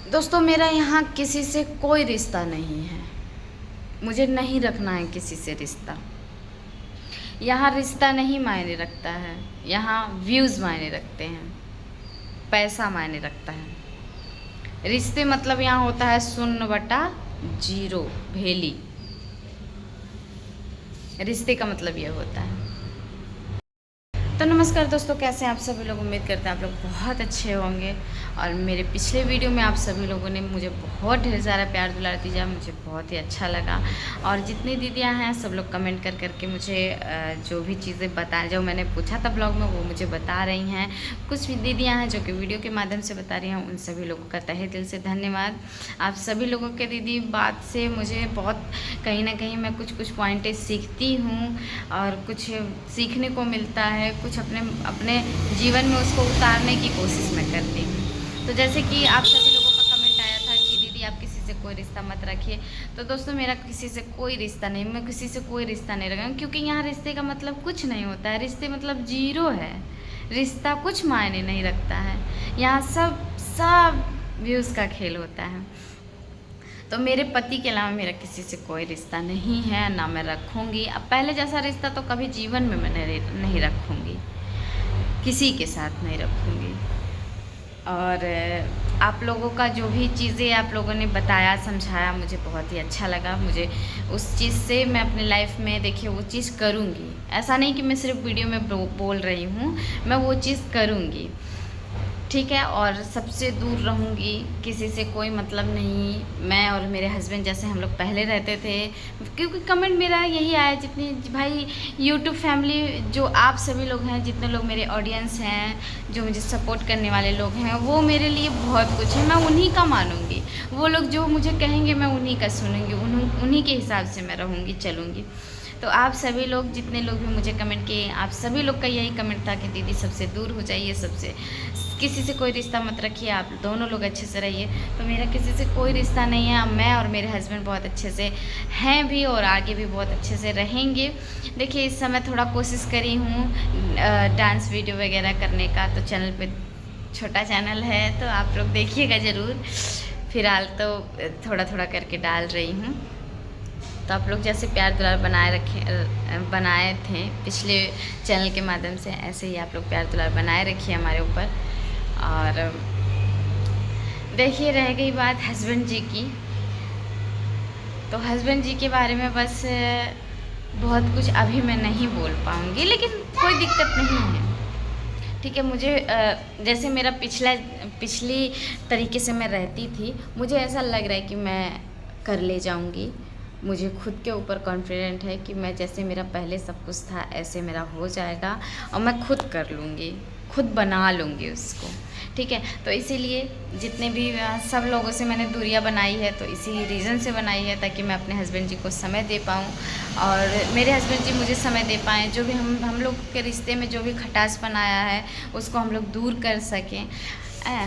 दोस्तों मेरा यहाँ किसी से कोई रिश्ता नहीं है, मुझे नहीं रखना है किसी से रिश्ता। यहाँ रिश्ता नहीं मायने रखता है, यहाँ व्यूज़ मायने रखते हैं, पैसा मायने रखता है। रिश्ते मतलब यहाँ होता है 0/0 भेली। रिश्ते का मतलब ये होता है। तो नमस्कार दोस्तों, कैसे हैं आप सभी लोग। उम्मीद करते हैं आप लोग बहुत अच्छे होंगे। और मेरे पिछले वीडियो में आप सभी लोगों ने मुझे बहुत ढेर सारा प्यार दुलार दिया, मुझे बहुत ही अच्छा लगा। और जितनी दीदियां हैं सब लोग कमेंट कर करके मुझे जो भी चीज़ें बता, जो मैंने पूछा था ब्लॉग में, वो मुझे बता रही हैं। कुछ भी दीदियाँ हैं जो कि वीडियो के माध्यम से बता रही हैं, उन सभी लोगों का तहे दिल से धन्यवाद। आप सभी लोगों के दीदी बात से मुझे बहुत कहीं ना कहीं मैं कुछ पॉइंटें सीखती हूँ और कुछ सीखने को मिलता है, कुछ अपने जीवन में उसको उतारने की कोशिश मैं करती हूँ। तो जैसे कि आप सभी लोगों का कमेंट आया था कि दीदी आप किसी से कोई रिश्ता मत रखिए। तो दोस्तों मेरा किसी से कोई रिश्ता नहीं, मैं किसी से कोई रिश्ता नहीं रखूँ, क्योंकि यहाँ रिश्ते का मतलब कुछ नहीं होता है। रिश्ते मतलब 0 है। रिश्ता कुछ मायने नहीं रखता है। यहाँ सब व्यूज़ का खेल होता है। तो मेरे पति के अलावा मेरा किसी से कोई रिश्ता नहीं है, ना मैं रखूँगी। अब पहले जैसा रिश्ता तो कभी जीवन में मैं नहीं रखूँगी, किसी के साथ नहीं रखूँगी। और आप लोगों का जो भी चीज़ें आप लोगों ने बताया, समझाया, मुझे बहुत ही अच्छा लगा। मुझे उस चीज़ से मैं अपने लाइफ में देखिए वो चीज़ करूँगी। ऐसा नहीं कि मैं सिर्फ वीडियो में बोल रही हूँ, मैं वो चीज़ करूँगी, ठीक है। और सबसे दूर रहूँगी, किसी से कोई मतलब नहीं। मैं और मेरे हस्बैंड जैसे हम लोग पहले रहते थे, क्योंकि कमेंट मेरा यही आया, जितनी भाई यूट्यूब फैमिली जो आप सभी लोग हैं, जितने लोग मेरे ऑडियंस हैं, जो मुझे सपोर्ट करने वाले लोग हैं, वो मेरे लिए बहुत कुछ है। मैं उन्हीं का मानूँगी। वो लोग जो मुझे कहेंगे मैं उन्हीं का सुनूँगी, उन्हीं के हिसाब से मैं रहूँगी, चलूँगी। तो आप सभी लोग, जितने लोग भी मुझे कमेंट किए, आप सभी लोग का यही कमेंट था कि दीदी सबसे दूर हो जाइए, सबसे किसी से कोई रिश्ता मत रखिए, आप दोनों लोग अच्छे से रहिए। तो मेरा किसी से कोई रिश्ता नहीं है। मैं और मेरे हस्बैंड बहुत अच्छे से हैं भी और आगे भी बहुत अच्छे से रहेंगे। देखिए इस समय थोड़ा कोशिश करी हूँ डांस वीडियो वगैरह करने का, तो चैनल पे छोटा चैनल है, तो आप लोग देखिएगा ज़रूर। फिलहाल तो थोड़ा थोड़ा करके डाल रही हूँ। तो आप लोग जैसे प्यार दुलार बनाए थे पिछले चैनल के माध्यम से, ऐसे ही आप लोग प्यार दुलार बनाए रखिए हमारे ऊपर। और देखिए रह गई बात हस्बैंड जी की, तो हस्बैंड जी के बारे में बस बहुत कुछ अभी मैं नहीं बोल पाऊँगी, लेकिन कोई दिक्कत नहीं है, ठीक है। मुझे जैसे मेरा पिछली तरीके से मैं रहती थी, मुझे ऐसा लग रहा है कि मैं कर ले जाऊँगी। मुझे खुद के ऊपर कॉन्फिडेंट है कि मैं जैसे मेरा पहले सब कुछ था ऐसे मेरा हो जाएगा और मैं खुद कर लूँगी, खुद बना लूँगी उसको, ठीक है। तो इसीलिए जितने भी सब लोगों से मैंने दूरियां बनाई है, तो इसी रीज़न से बनाई है, ताकि मैं अपने हस्बैंड जी को समय दे पाऊँ और मेरे हस्बैंड जी मुझे समय दे पाएँ। जो भी हम लोग के रिश्ते में जो भी खटासपन आया है उसको हम लोग दूर कर सकें।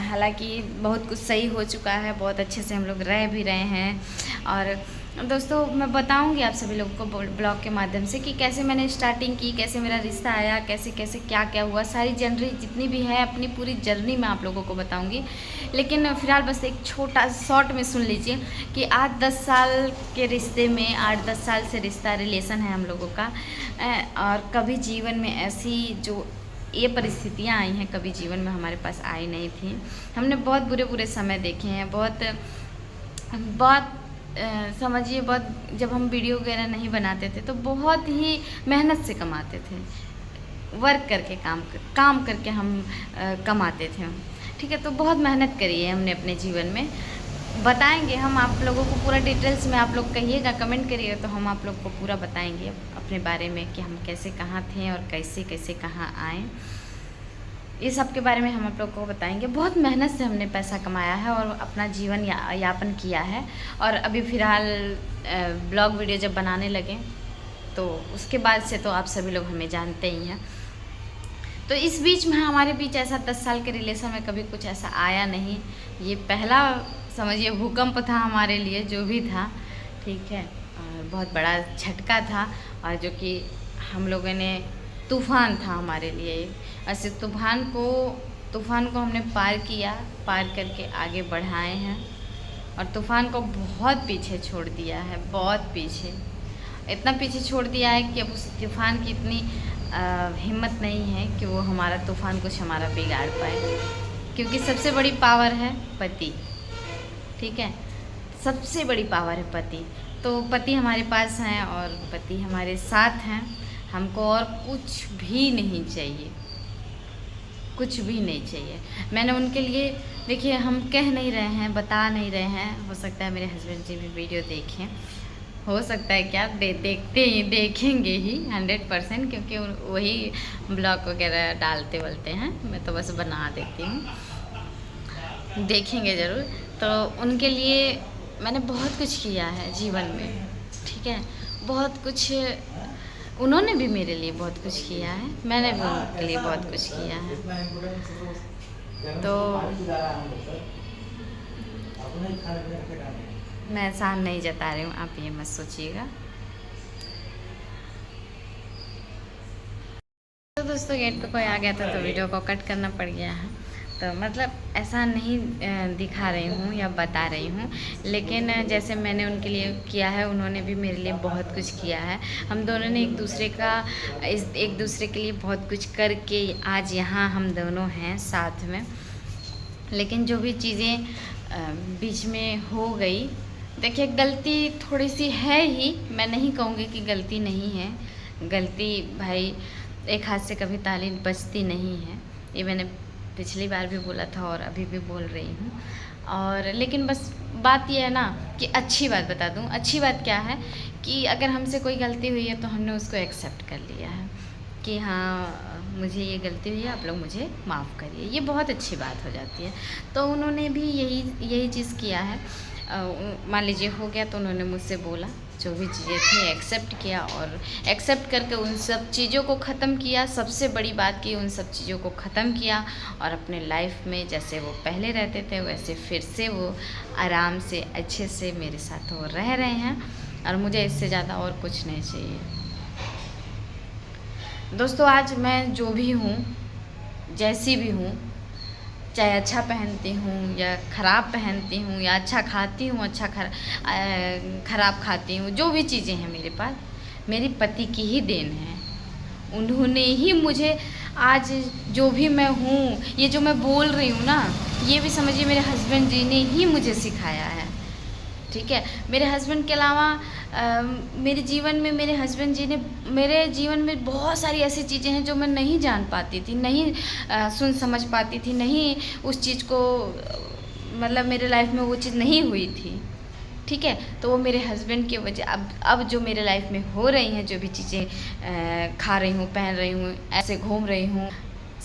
हालांकि बहुत कुछ सही हो चुका है, बहुत अच्छे से हम लोग रह भी रहे हैं। और दोस्तों मैं बताऊंगी आप सभी लोगों को ब्लॉग के माध्यम से कि कैसे मैंने स्टार्टिंग की, कैसे मेरा रिश्ता आया, कैसे कैसे क्या क्या हुआ, सारी जर्नी जितनी भी है अपनी पूरी जर्नी मैं आप लोगों को बताऊंगी। लेकिन फ़िलहाल बस एक छोटा शॉर्ट में सुन लीजिए कि 8-10 साल के रिश्ते में, 8-10 साल से रिलेशन है हम लोगों का। और कभी जीवन में ऐसी जो ये परिस्थितियाँ आई हैं, कभी जीवन में हमारे पास आई नहीं थी। हमने बहुत बुरे बुरे समय देखे हैं, बहुत समझिए, बहुत, जब हम वीडियो वगैरह नहीं बनाते थे तो बहुत ही मेहनत से कमाते थे, वर्क करके काम करके हम कमाते थे, ठीक है। तो बहुत मेहनत करी है हमने अपने जीवन में। बताएंगे हम आप लोगों को पूरा डिटेल्स में, आप लोग कहिएगा, कमेंट करिएगा, तो हम आप लोग को पूरा बताएंगे अपने बारे में कि हम कैसे कहाँ थे और कैसे कैसे कहाँ आए। ये सब के बारे में हम आप लोग को बताएंगे। बहुत मेहनत से हमने पैसा कमाया है और अपना जीवन यापन किया है। और अभी फ़िलहाल ब्लॉग वीडियो जब बनाने लगे तो उसके बाद से तो आप सभी लोग हमें जानते ही हैं। तो इस बीच में हमारे बीच ऐसा 10 साल के रिलेशन में कभी कुछ ऐसा आया नहीं। ये पहला समझिए भूकंप था हमारे लिए, जो भी था, ठीक है। और बहुत बड़ा झटका था, और जो कि हम लोगों ने, तूफ़ान था हमारे लिए। ऐसे तूफ़ान को हमने पार किया, पार करके आगे बढ़ाए हैं। और तूफ़ान को बहुत पीछे छोड़ दिया है, बहुत पीछे, इतना पीछे छोड़ दिया है कि अब उस तूफ़ान की इतनी हिम्मत नहीं है कि वो हमारा तूफ़ान कुछ हमारा बिगाड़ पाए, क्योंकि सबसे बड़ी पावर है पति। ठीक है, सबसे बड़ी पावर है पति। तो पति हमारे पास हैं और पति हमारे साथ हैं, हमको और कुछ भी नहीं चाहिए, कुछ भी नहीं चाहिए। मैंने उनके लिए, देखिए हम कह नहीं रहे हैं, बता नहीं रहे हैं, हो सकता है मेरे हस्बैंड जी भी वीडियो देखें, हो सकता है क्या देखेंगे ही 100%, क्योंकि वही ब्लॉग वगैरह डालते बोलते हैं, मैं तो बस बना देती हूँ, देखेंगे ज़रूर। तो उनके लिए मैंने बहुत कुछ किया है जीवन में, ठीक है, बहुत कुछ, उन्होंने भी मेरे लिए बहुत कुछ किया है, मैंने भी उनके लिए बहुत कुछ किया है। तो मैं एहसान नहीं जता रही हूँ, आप ये मत सोचिएगा। तो दोस्तों गेट पे कोई आ गया था तो वीडियो को कट करना पड़ गया है। तो मतलब ऐसा नहीं दिखा रही हूँ या बता रही हूँ, लेकिन जैसे मैंने उनके लिए किया है, उन्होंने भी मेरे लिए बहुत कुछ किया है। हम दोनों ने एक दूसरे के लिए बहुत कुछ करके आज यहाँ हम दोनों हैं साथ में। लेकिन जो भी चीज़ें बीच में हो गई, देखिए गलती थोड़ी सी है ही, मैं नहीं कहूँगी कि गलती नहीं है, गलती भाई एक हाथ से कभी ताली बजती नहीं है, ये मैंने पिछली बार भी बोला था और अभी भी बोल रही हूँ। और लेकिन बस बात ये है ना कि अच्छी बात बता दूँ, अच्छी बात क्या है कि अगर हमसे कोई गलती हुई है तो हमने उसको एक्सेप्ट कर लिया है कि हाँ मुझे ये गलती हुई है, आप लोग मुझे माफ़ करिए, ये बहुत अच्छी बात हो जाती है। तो उन्होंने भी यही चीज़ किया है। मान लीजिए हो गया तो उन्होंने मुझसे बोला, जो भी चीज़ें थी एक्सेप्ट किया, और एक्सेप्ट करके उन सब चीज़ों को ख़त्म किया। सबसे बड़ी बात की उन सब चीज़ों को ख़त्म किया और अपने लाइफ में जैसे वो पहले रहते थे वैसे फिर से वो आराम से अच्छे से मेरे साथ वो रह रहे हैं, और मुझे इससे ज़्यादा और कुछ नहीं चाहिए। दोस्तों आज मैं जो भी हूँ, जैसी भी हूँ, चाहे अच्छा पहनती हूँ या ख़राब पहनती हूँ, या अच्छा खाती हूँ, ख़राब खाती हूँ, जो भी चीज़ें हैं मेरे पास, मेरे पति की ही देन है। उन्होंने ही मुझे आज जो भी मैं हूँ, ये जो मैं बोल रही हूँ ना, ये भी समझिए मेरे हस्बैंड जी ने ही मुझे सिखाया है। ठीक है, मेरे हस्बैंड के अलावा मेरे जीवन में मेरे हस्बैंड जी ने मेरे जीवन में बहुत सारी ऐसी चीज़ें हैं जो मैं नहीं जान पाती थी, नहीं सुन समझ पाती थी, नहीं उस चीज़ को मतलब मेरे लाइफ में वो चीज़ नहीं हुई थी। ठीक है, तो वो मेरे हस्बैंड की वजह, अब जो मेरे लाइफ में हो रही हैं, जो भी चीज़ें खा रही हूँ, पहन रही हूँ, ऐसे घूम रही हूँ,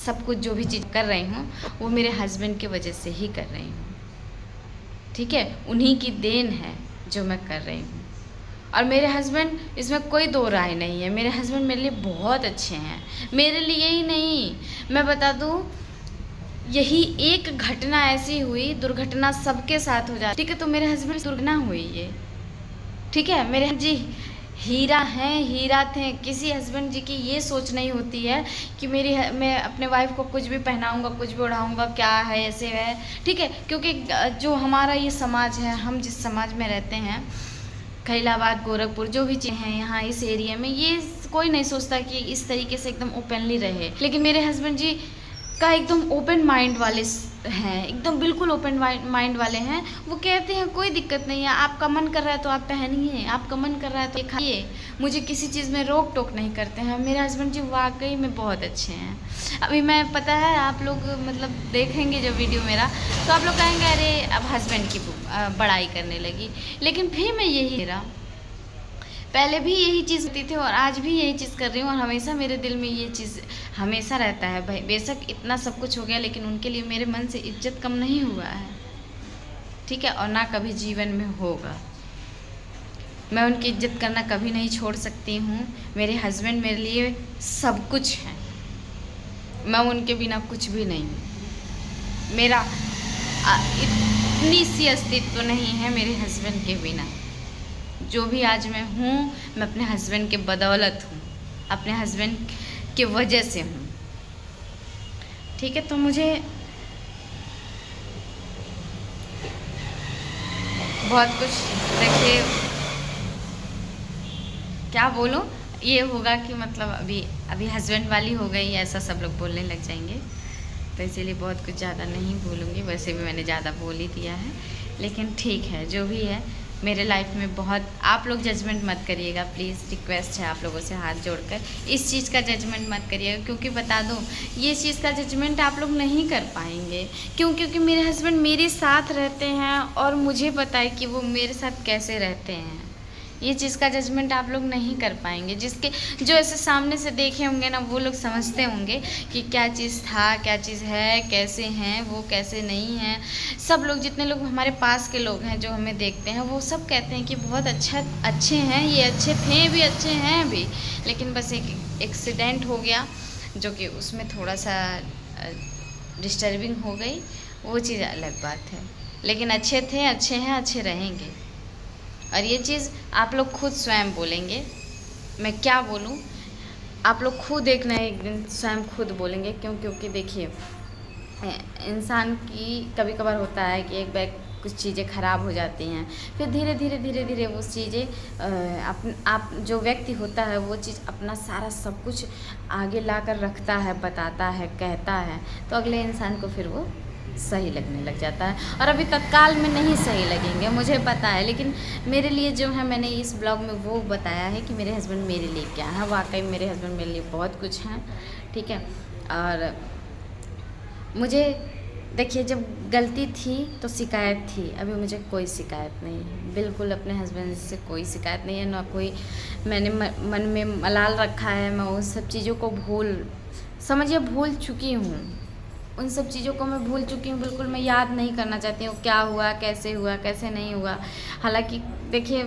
सब कुछ जो भी चीज़ कर रही हूँ वो मेरे हस्बैंड की वजह से ही कर रही हूँ। ठीक है, उन्हीं की देन है जो मैं कर रही हूँ, और मेरे हस्बैंड, इसमें कोई दो राय नहीं है, मेरे हस्बैंड मेरे लिए बहुत अच्छे हैं। मेरे लिए ही नहीं, मैं बता दूँ, यही एक घटना ऐसी हुई, दुर्घटना सबके साथ हो जाती, ठीक है, तो मेरे हस्बैंड दुर्घटना हुई ये, ठीक है, मेरे जी हीरा हैं, हीरा थे। किसी हस्बैंड जी की ये सोच नहीं होती है कि मैं अपने वाइफ को कुछ भी पहनाऊंगा, कुछ भी उड़ाऊंगा, क्या है, ऐसे है, ठीक है, क्योंकि जो हमारा ये समाज है, हम जिस समाज में रहते हैं, खैलाबाद, गोरखपुर, जो भी चीज़ें हैं यहाँ इस एरिया में, ये कोई नहीं सोचता कि इस तरीके से एकदम ओपनली रहे। लेकिन मेरे हस्बैंड जी का एकदम ओपन माइंड वाले हैं, एकदम बिल्कुल ओपन माइंड वाले हैं। वो कहते हैं कोई दिक्कत नहीं है, आपका मन कर रहा है तो आप पहनिए, आपका मन कर रहा है तो खाइए, मुझे किसी चीज़ में रोक टोक नहीं करते हैं। मेरे हस्बैंड जी वाकई में बहुत अच्छे हैं। अभी मैं, पता है आप लोग मतलब देखेंगे जब वीडियो मेरा, तो आप लोग कहेंगे अरे अब हस्बैंड की बड़ाई करने लगी, लेकिन फिर मैं यही मेरा पहले भी यही चीज़ होती थी और आज भी यही चीज़ कर रही हूँ, और हमेशा मेरे दिल में ये चीज़ हमेशा रहता है। भाई बेशक इतना सब कुछ हो गया, लेकिन उनके लिए मेरे मन से इज्जत कम नहीं हुआ है, ठीक है, और ना कभी जीवन में होगा। मैं उनकी इज्जत करना कभी नहीं छोड़ सकती हूँ। मेरे हस्बैंड मेरे लिए सब कुछ है, मैं उनके बिना कुछ भी नहीं हूँ। मेरा इतनी सी अस्तित्व नहीं है मेरे हस्बैंड के बिना। जो भी आज मैं हूँ, मैं अपने हस्बैंड के बदौलत हूँ, अपने हस्बैंड के वजह से हूँ, ठीक है। तो मुझे बहुत कुछ देखिए, क्या बोलूँ, ये होगा कि मतलब अभी अभी हस्बैंड वाली हो गई ऐसा सब लोग बोलने लग जाएंगे, तो इसीलिए बहुत कुछ ज़्यादा नहीं बोलूँगी। वैसे भी मैंने ज़्यादा बोल ही दिया है, लेकिन ठीक है जो भी है। मेरे लाइफ में बहुत, आप लोग जजमेंट मत करिएगा प्लीज़, रिक्वेस्ट है आप लोगों से हाथ जोड़कर, इस चीज़ का जजमेंट मत करिएगा। क्योंकि बता दूँ, ये चीज़ का जजमेंट आप लोग नहीं कर पाएंगे। क्योंकि मेरे हस्बैंड मेरे साथ रहते हैं और मुझे पता है कि वो मेरे साथ कैसे रहते हैं। ये चीज़ का जजमेंट आप लोग नहीं कर पाएंगे। जिसके जो ऐसे सामने से देखे होंगे ना, वो लोग समझते होंगे कि क्या चीज़ था, क्या चीज़ है, कैसे हैं वो, कैसे नहीं हैं। सब लोग, जितने लोग हमारे पास के लोग हैं जो हमें देखते हैं, वो सब कहते हैं कि बहुत अच्छे हैं, ये अच्छे थे भी, अच्छे हैं भी। लेकिन बस एक एक्सीडेंट हो गया जो कि उसमें थोड़ा सा डिस्टर्बिंग हो गई, वो चीज़ अलग बात है। लेकिन अच्छे थे, अच्छे हैं, अच्छे रहेंगे। और ये चीज़ आप लोग खुद स्वयं बोलेंगे, मैं क्या बोलूँ, आप लोग खुद एक ना एक दिन स्वयं खुद बोलेंगे। क्योंकि देखिए, इंसान की कभी कभार होता है कि एक बार कुछ चीज़ें ख़राब हो जाती हैं, फिर धीरे धीरे वो चीज़ें आप जो व्यक्ति होता है वो चीज़ अपना सारा सब कुछ आगे ला कर रखता है, बताता है, कहता है, तो अगले इंसान को फिर वो सही लगने लग जाता है। और अभी तत्काल में नहीं सही लगेंगे, मुझे पता है, लेकिन मेरे लिए जो है, मैंने इस ब्लॉग में वो बताया है कि मेरे हस्बैंड मेरे लिए क्या है। वाकई मेरे हस्बैंड मेरे लिए बहुत कुछ हैं, ठीक है। और मुझे देखिए, जब गलती थी तो शिकायत थी, अभी मुझे कोई शिकायत नहीं है, बिल्कुल अपने हस्बैंड से कोई शिकायत नहीं है, ना कोई मैंने मन में मलाल रखा है। मैं उन सब चीज़ों को समझिए भूल चुकी हूँ, उन सब चीज़ों को मैं भूल चुकी हूँ। बिल्कुल मैं याद नहीं करना चाहती हूँ क्या हुआ, कैसे नहीं हुआ। हालांकि देखिए,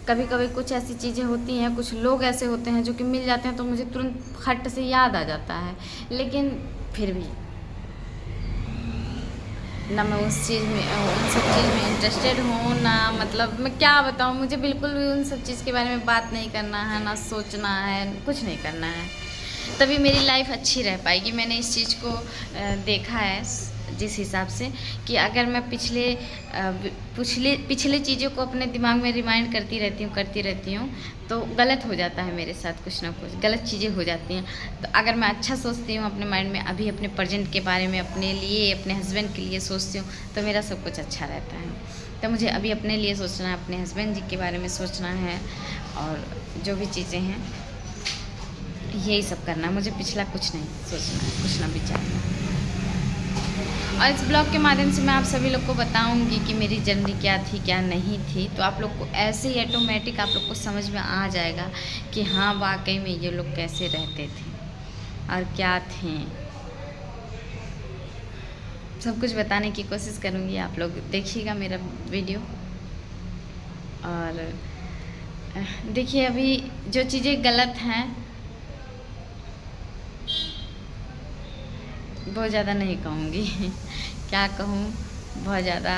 कभी कभी कुछ ऐसी चीज़ें होती हैं, कुछ लोग ऐसे होते हैं जो कि मिल जाते हैं तो मुझे तुरंत फट से याद आ जाता है। लेकिन फिर भी ना मैं उस चीज़ में, उन सब चीज़ में इंटरेस्टेड हूँ, ना मतलब मैं क्या बताऊँ, मुझे बिल्कुल भी उन सब चीज़ के बारे में बात नहीं करना है, ना सोचना है, कुछ नहीं करना है। तभी मेरी लाइफ अच्छी रह पाएगी। मैंने इस चीज़ को देखा है जिस हिसाब से कि अगर मैं पिछले चीज़ों को अपने दिमाग में रिमाइंड करती रहती हूँ तो गलत हो जाता है मेरे साथ, कुछ ना कुछ गलत चीज़ें हो जाती हैं। तो अगर मैं अच्छा सोचती हूँ अपने माइंड में, अभी अपने प्रेजेंट के बारे में, अपने लिए, अपने हस्बैंड के लिए सोचती हूँ, तो मेरा सब कुछ अच्छा रहता है। तो मुझे अभी अपने लिए सोचना है, अपने हस्बैंड जी के बारे में सोचना है, और जो भी चीज़ें हैं यही सब करना है। मुझे पिछला कुछ नहीं सोचना है, कुछ ना विचारना है। और इस ब्लॉग के माध्यम से मैं आप सभी लोग को बताऊंगी कि मेरी जर्नी क्या थी, क्या नहीं थी। तो आप लोग को ऐसे ही ऑटोमेटिक आप लोग को समझ में आ जाएगा कि हाँ, वाकई में ये लोग कैसे रहते थे और क्या थे। सब कुछ बताने की कोशिश करूँगी, आप लोग देखिएगा मेरा वीडियो। और देखिए, अभी जो चीज़ें गलत हैं बहुत ज़्यादा नहीं कहूँगी क्या कहूँ, बहुत ज़्यादा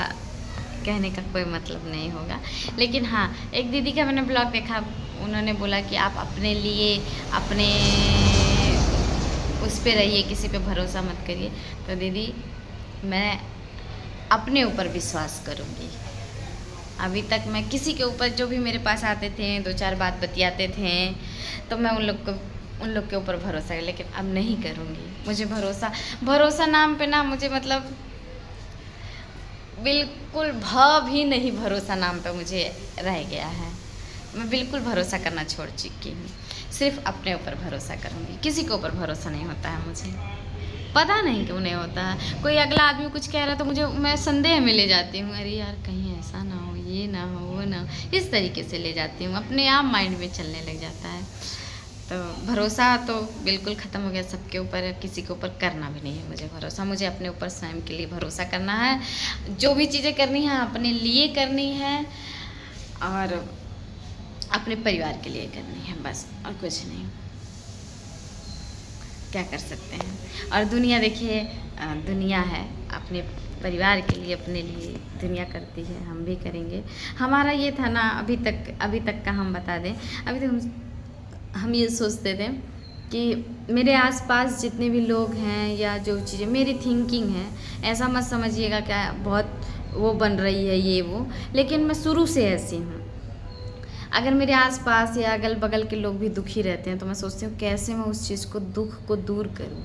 कहने का कोई मतलब नहीं होगा। लेकिन हाँ, एक दीदी का मैंने ब्लॉग देखा, उन्होंने बोला कि आप अपने लिए, अपने उस पे रहिए, किसी पे भरोसा मत करिए। तो दीदी, मैं अपने ऊपर विश्वास करूँगी। अभी तक मैं किसी के ऊपर, जो भी मेरे पास आते थे, 2-4 बात बतियाते थे, तो मैं उन लोग के ऊपर भरोसा है, लेकिन अब नहीं करूँगी। मुझे भरोसा नाम पे ना, मुझे मतलब बिल्कुल भी नहीं भरोसा नाम पे मुझे रह गया है। मैं बिल्कुल भरोसा करना छोड़ चुकी हूँ, सिर्फ अपने ऊपर भरोसा करूँगी। किसी के ऊपर भरोसा नहीं होता है मुझे, पता नहीं क्यों नहीं होता है। कोई अगला आदमी कुछ कह रहा है तो मैं संदेह में ले जाती हूँ, अरे यार कहीं ऐसा ना हो, ये ना हो, वो ना हो, इस तरीके से ले जाती हूँ, अपने आप माइंड में चलने लग जाता है। तो भरोसा तो बिल्कुल ख़त्म हो गया सबके ऊपर, किसी के ऊपर करना भी नहीं है मुझे भरोसा। मुझे अपने ऊपर स्वयं के लिए भरोसा करना है। जो भी चीज़ें करनी है अपने लिए करनी है, और अपने परिवार के लिए करनी है, बस, और कुछ नहीं। क्या कर सकते हैं। और दुनिया देखिए, दुनिया है, अपने परिवार के लिए, अपने लिए दुनिया करती है, हम भी करेंगे। हमारा ये था ना, अभी तक का हम बता दें, अभी तक हम ये सोचते थे कि मेरे आसपास जितने भी लोग हैं या जो चीज़ें मेरी थिंकिंग है, ऐसा मत समझिएगा क्या बहुत वो बन रही है ये वो, लेकिन मैं शुरू से ऐसी हूँ। अगर मेरे आसपास या अगल बगल के लोग भी दुखी रहते हैं तो मैं सोचती हूँ कैसे मैं उस चीज़ को, दुख को दूर करूँ।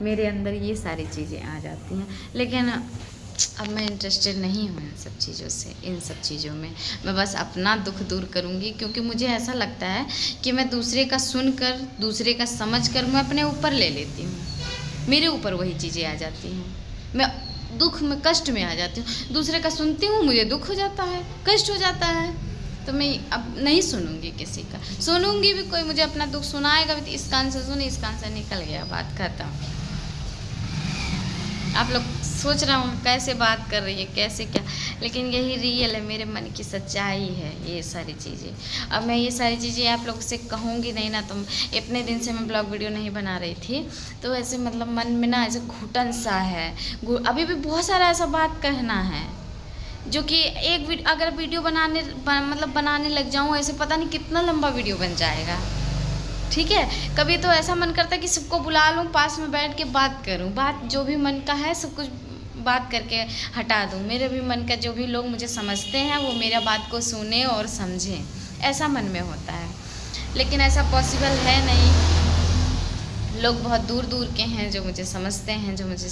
मेरे अंदर ये सारी चीज़ें आ जाती हैं, लेकिन अब मैं इंटरेस्टेड नहीं हूँ इन सब चीज़ों से, इन सब चीज़ों में। मैं बस अपना दुख दूर करूँगी, क्योंकि मुझे ऐसा लगता है कि मैं दूसरे का सुनकर, दूसरे का समझकर मैं अपने ऊपर ले लेती हूँ। मेरे ऊपर वही चीज़ें आ जाती हैं, मैं दुख में, कष्ट में आ जाती हूँ। दूसरे का सुनती हूँ, मुझे दुख हो जाता है, कष्ट हो जाता है, तो मैं अब नहीं सुनूंगी किसी का। सुनूंगी भी, कोई मुझे अपना दुख सुनाएगा भी तो इस कान से सुनी, इस कान से निकल गया, बात खत्म। आप लोग सोच रहा हूँ कैसे बात कर रही है, कैसे क्या, लेकिन यही रियल है, मेरे मन की सच्चाई है ये सारी चीज़ें। अब मैं ये सारी चीज़ें आप लोग से कहूँगी नहीं ना, तो इतने दिन से मैं ब्लॉग वीडियो नहीं बना रही थी, तो ऐसे मतलब मन में ना ऐसे घुटन सा है। अभी भी बहुत सारा ऐसा बात कहना है जो कि एक अगर वीडियो बनाने लग जाऊँ ऐसे, पता नहीं कितना लंबा वीडियो बन जाएगा। ठीक है, कभी तो ऐसा मन करता है कि सबको बुला लूँ, पास में बैठ के बात करूँ, बात जो भी मन का है सब कुछ बात करके हटा दूँ। मेरे भी मन का जो भी लोग मुझे समझते हैं वो मेरा बात को सुने और समझें, ऐसा मन में होता है, लेकिन ऐसा पॉसिबल है नहीं। लोग बहुत दूर दूर के हैं जो मुझे समझते हैं, जो मुझे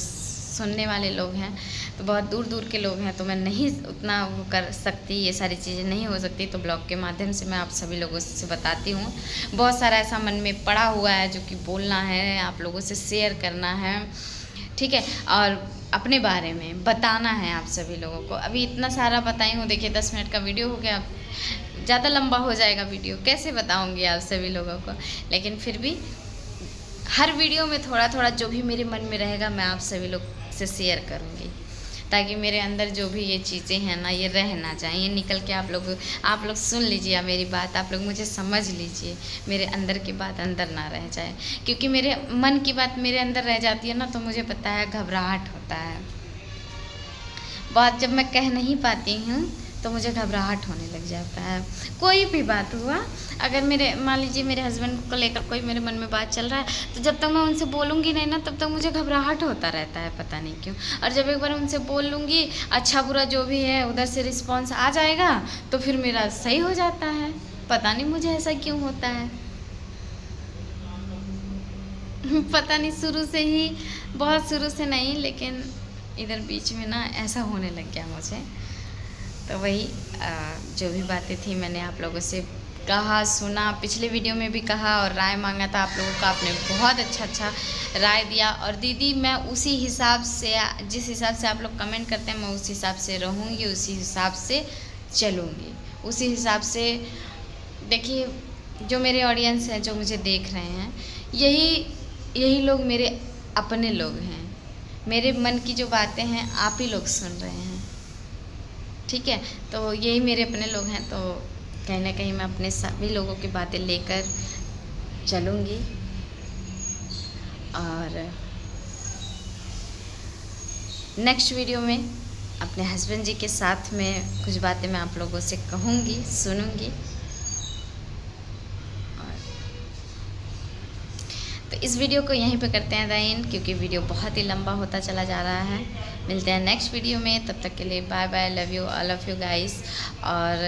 सुनने वाले लोग हैं, तो बहुत दूर दूर के लोग हैं, तो मैं नहीं उतना वो कर सकती, ये सारी चीज़ें नहीं हो सकती। तो ब्लॉग के माध्यम से मैं आप सभी लोगों से बताती हूँ। बहुत सारा ऐसा मन में पड़ा हुआ है जो कि बोलना है, आप लोगों से शेयर करना है, ठीक है, और अपने बारे में बताना है आप सभी लोगों को। अभी इतना सारा बताई हूँ, देखिए 10 मिनट का वीडियो हो गया, ज़्यादा लंबा हो जाएगा वीडियो, कैसे बताऊँगी आप सभी लोगों को, लेकिन फिर भी हर वीडियो में थोड़ा थोड़ा जो भी मेरे मन में रहेगा मैं आप सभी लोग से शेयर करूँगी, ताकि मेरे अंदर जो भी ये चीज़ें हैं ना, ये रह ना जाएं, ये निकल के आप लोग सुन लीजिए मेरी बात, आप लोग मुझे समझ लीजिए, मेरे अंदर की बात अंदर ना रह जाए। क्योंकि मेरे मन की बात मेरे अंदर रह जाती है ना, तो मुझे पता है घबराहट होता है। बात जब मैं कह नहीं पाती हूँ तो मुझे घबराहट होने लग जाता है। कोई भी बात हुआ, अगर मान लीजिए मेरे हस्बैंड को लेकर कोई मेरे मन में बात चल रहा है, तो जब तक मैं उनसे बोलूँगी नहीं ना, तब तक मुझे घबराहट होता रहता है, पता नहीं क्यों। और जब एक बार उनसे बोल लूँगी, अच्छा बुरा जो भी है उधर से रिस्पॉन्स आ जाएगा, तो फिर मेरा सही हो जाता है। पता नहीं मुझे ऐसा क्यों होता है। पता नहीं, शुरू से ही, बहुत शुरू से नहीं, लेकिन इधर बीच में ना ऐसा होने लग गया मुझे। तो वही जो भी बातें थी मैंने आप लोगों से कहा, सुना, पिछले वीडियो में भी कहा और राय मांगा था आप लोगों का, आपने बहुत अच्छा राय दिया। और दीदी मैं उसी हिसाब से, जिस हिसाब से आप लोग कमेंट करते हैं, मैं उस हिसाब से रहूँगी, उसी हिसाब से चलूँगी, उसी हिसाब से। देखिए जो मेरे ऑडियंस हैं, जो मुझे देख रहे हैं, यही लोग मेरे अपने लोग हैं। मेरे मन की जो बातें हैं आप ही लोग सुन रहे हैं, ठीक है, तो यही मेरे अपने लोग हैं। तो कहीं ना कहीं मैं अपने सभी लोगों की बातें लेकर चलूँगी, और नेक्स्ट वीडियो में अपने हस्बैंड जी के साथ में कुछ बातें मैं आप लोगों से कहूँगी, सुनूँगी। तो इस वीडियो को यहीं पे करते हैं एंड, क्योंकि वीडियो बहुत ही लंबा होता चला जा रहा है। मिलते हैं नेक्स्ट वीडियो में, तब तक के लिए bye bye, love you, all of you guys, और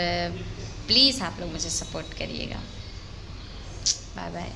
प्लीज़ आप लोग मुझे सपोर्ट करिएगा। बाय बाय।